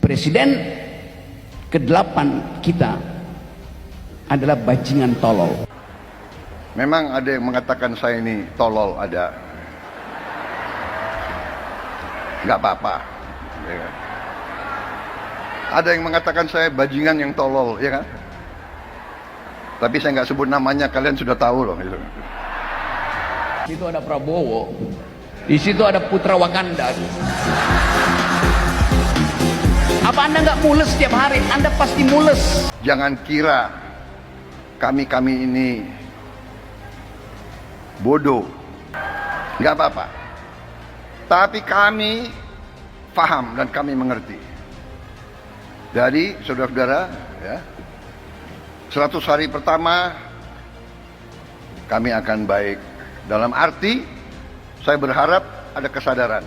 Presiden ke-8 kita adalah bajingan tolol. Memang ada yang mengatakan saya ini tolol, ada. Nggak apa-apa. Ya kan? Ada yang mengatakan saya bajingan yang tolol, ya kan? Tapi saya nggak sebut namanya, kalian sudah tahu loh. Gitu. Di situ ada Prabowo, di situ ada Putra Wakanda. Apa Anda nggak mules setiap hari? Anda pasti mules. Jangan kira kami ini bodoh, nggak apa-apa. Tapi kami paham dan kami mengerti. Dari saudara-saudara, ya, 100 hari pertama kami akan baik. Dalam arti saya berharap ada kesadaran.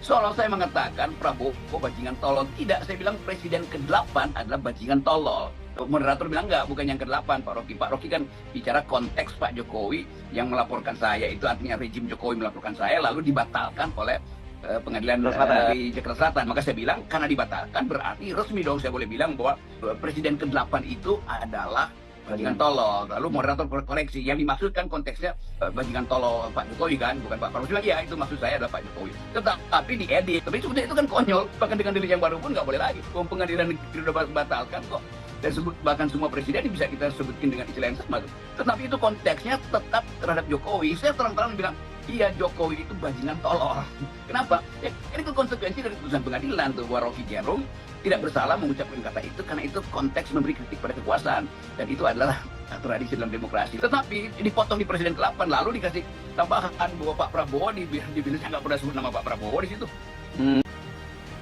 Seolah saya mengatakan Prabowo bajingan tolol. Tidak, saya bilang Presiden ke-8 adalah bajingan tolol. Moderator bilang enggak, bukan yang ke-8 Pak Rocky. Pak Rocky kan bicara konteks Pak Jokowi yang melaporkan saya. Itu artinya rejim Jokowi melaporkan saya lalu dibatalkan oleh pengadilan di Jakarta Selatan. Maka saya bilang karena dibatalkan berarti resmi dong saya boleh bilang bahwa Presiden ke-8 itu adalah bajingan tolol. Lalu moderator koreksi, yang dimaksudkan konteksnya bajingan tolol Pak Jokowi kan, bukan Pak Prabowo. Ya itu maksud saya adalah Pak Jokowi. Tetapi diedit. Tapi sebenarnya itu kan konyol. Bahkan dengan delik yang baru pun nggak boleh lagi. Pengadilan negeri sudah batalkan kok. Dan bahkan semua presiden bisa kita sebutkan dengan istilah yang sama. Tetapi itu konteksnya tetap terhadap Jokowi. Saya terang-terang bilang, iya Jokowi itu bajingan tolol. Kenapa? Ya, ini kan konsekuensi dari putusan pengadilan tuh bahwa Rocky Gerung tidak bersalah mengucapkan kata itu karena itu konteks memberi kritik pada kekuasaan dan itu adalah tradisi dalam demokrasi. Tetapi dipotong di Presiden ke-8 lalu dikasih tambahan bahwa Pak Prabowo dibilang nggak pernah sebut nama Pak Prabowo di situ.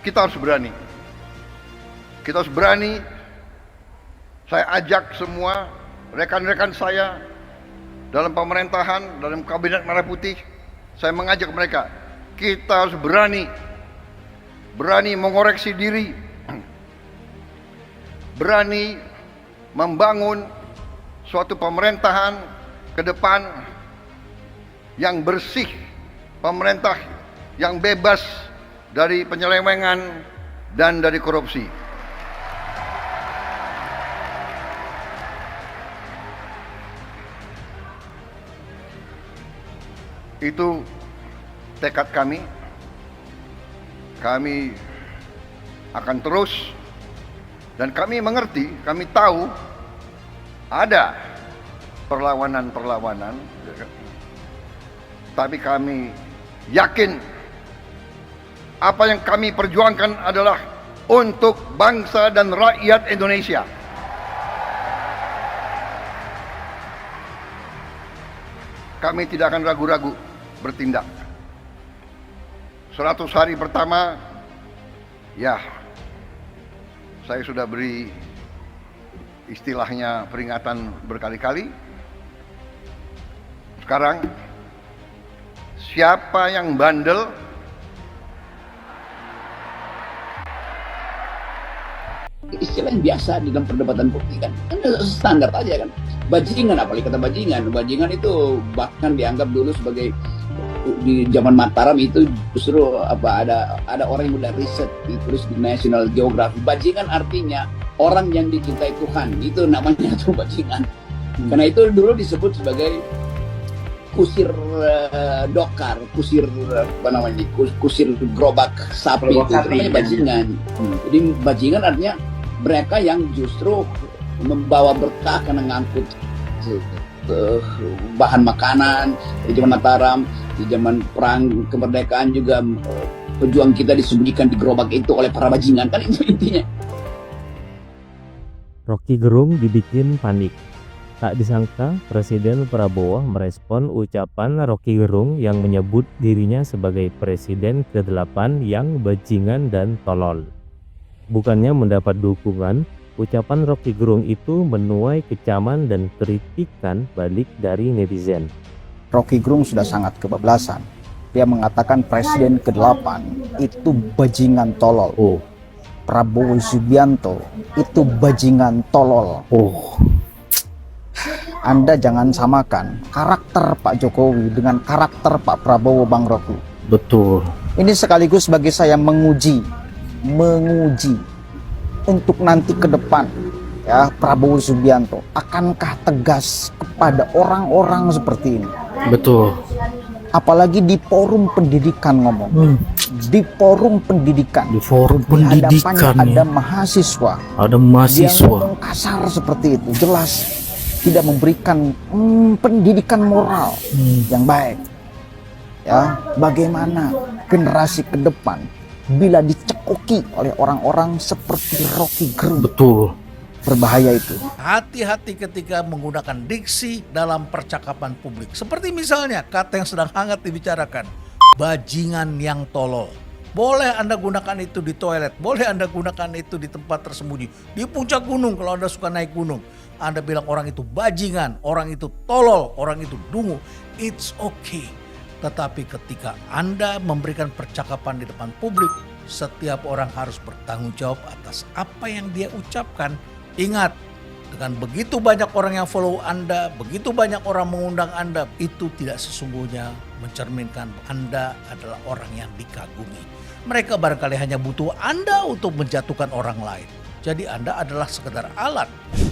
Kita harus berani. Kita harus berani. Saya ajak semua rekan-rekan saya dalam pemerintahan, dalam kabinet Merah Putih, saya mengajak mereka, kita harus berani mengoreksi diri, berani membangun suatu pemerintahan ke depan yang bersih, pemerintah yang bebas dari penyelewengan dan dari korupsi. Itu tekad kami. Kami akan terus dan kami mengerti, kami tahu ada perlawanan-perlawanan, tapi kami yakin apa yang kami perjuangkan adalah untuk bangsa dan rakyat Indonesia. Kami tidak akan ragu-ragu bertindak. 100 hari pertama, ya, saya sudah beri istilahnya peringatan berkali-kali. Sekarang, siapa yang bandel, istilah yang biasa di dalam perdebatan politik kan standar aja kan. Bajingan, apalagi kata bajingan itu bahkan dianggap dulu sebagai di zaman Mataram itu justru ada orang yang udah riset ditulis di National Geographic. Bajingan artinya orang yang dicintai Tuhan, itu namanya tuh bajingan. Karena itu dulu disebut sebagai kusir dokar, kusir kusir gerobak sapi, itu namanya bajingan. Jadi bajingan artinya mereka yang justru membawa berkah karena ngangkut bahan makanan di zaman Mataram, di zaman perang kemerdekaan juga pejuang kita disembunyikan di gerobak itu oleh para bajingan, kan itu intinya. Rocky Gerung dibikin panik. Tak disangka Presiden Prabowo merespon ucapan Rocky Gerung yang menyebut dirinya sebagai Presiden ke-8 yang bajingan dan tolol. Bukannya mendapat dukungan, ucapan Rocky Gerung itu menuai kecaman dan kritikan balik dari netizen. Rocky Gerung sudah sangat kebablasan. Dia mengatakan Presiden ke-8 itu bajingan tolol. Prabowo Subianto itu bajingan tolol. Anda jangan samakan karakter Pak Jokowi dengan karakter Pak Prabowo, Bang Rocky. Betul. Ini sekaligus bagi saya menguji menguji untuk nanti ke depan, ya, Prabowo Subianto akankah tegas kepada orang-orang seperti ini. Betul. Apalagi di forum pendidikan ngomong. Di forum pendidikan. Di forum Di hadapannya pendidikan ada ya. mahasiswa. Ada Dia mahasiswa. ngomong kasar seperti itu, jelas tidak memberikan pendidikan moral yang baik. Ya, bagaimana generasi ke depan bila dicekoki oleh orang-orang seperti Rocky Gerung? Betul. Berbahaya itu. Hati-hati ketika menggunakan diksi dalam percakapan publik. Seperti misalnya kata yang sedang hangat dibicarakan, bajingan yang tolol. Boleh Anda gunakan itu di toilet, boleh Anda gunakan itu di tempat tersembunyi. Di puncak gunung kalau Anda suka naik gunung. Anda bilang orang itu bajingan, orang itu tolol, orang itu dungu. It's okay. Tetapi ketika Anda memberikan percakapan di depan publik, setiap orang harus bertanggung jawab atas apa yang dia ucapkan. Ingat, dengan begitu banyak orang yang follow Anda, begitu banyak orang mengundang Anda, itu tidak sesungguhnya mencerminkan Anda adalah orang yang dikagumi. Mereka barangkali hanya butuh Anda untuk menjatuhkan orang lain. Jadi Anda adalah sekedar alat.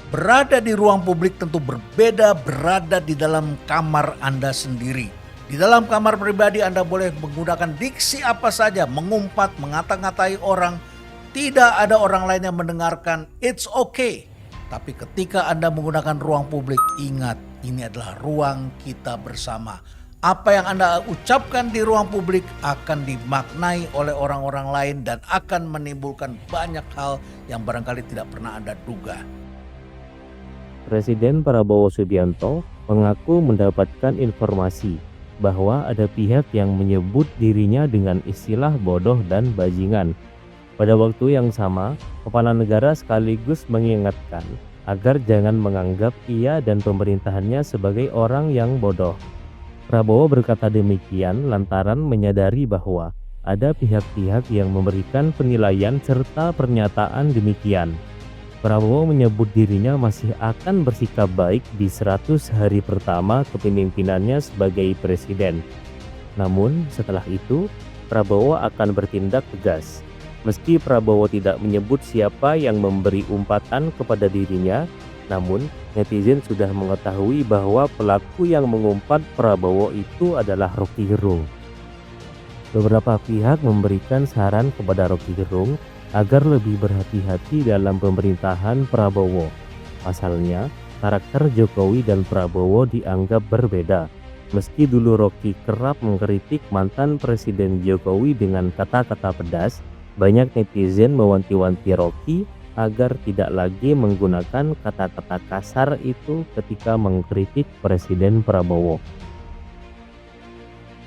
Berada di ruang publik tentu berbeda berada di dalam kamar Anda sendiri. Di dalam kamar pribadi Anda boleh menggunakan diksi apa saja, mengumpat, mengata-ngatai orang. Tidak ada orang lain yang mendengarkan, it's okay. Tapi ketika Anda menggunakan ruang publik, ingat ini adalah ruang kita bersama. Apa yang Anda ucapkan di ruang publik akan dimaknai oleh orang-orang lain dan akan menimbulkan banyak hal yang barangkali tidak pernah Anda duga. Presiden Prabowo Subianto mengaku mendapatkan informasi bahwa ada pihak yang menyebut dirinya dengan istilah bodoh dan bajingan. Pada waktu yang sama, kepala negara sekaligus mengingatkan agar jangan menganggap ia dan pemerintahannya sebagai orang yang bodoh. Prabowo berkata demikian lantaran menyadari bahwa ada pihak-pihak yang memberikan penilaian serta pernyataan demikian. Prabowo menyebut dirinya masih akan bersikap baik di 100 hari pertama kepemimpinannya sebagai presiden. Namun setelah itu, Prabowo akan bertindak tegas. Meski Prabowo tidak menyebut siapa yang memberi umpatan kepada dirinya, namun netizen sudah mengetahui bahwa pelaku yang mengumpat Prabowo itu adalah Rocky Gerung. Beberapa pihak memberikan saran kepada Rocky Gerung agar lebih berhati-hati dalam pemerintahan Prabowo. Pasalnya, karakter Jokowi dan Prabowo dianggap berbeda. Meski dulu Rocky kerap mengkritik mantan Presiden Jokowi dengan kata-kata pedas, banyak netizen mewanti-wanti Rocky agar tidak lagi menggunakan kata-kata kasar itu ketika mengkritik Presiden Prabowo.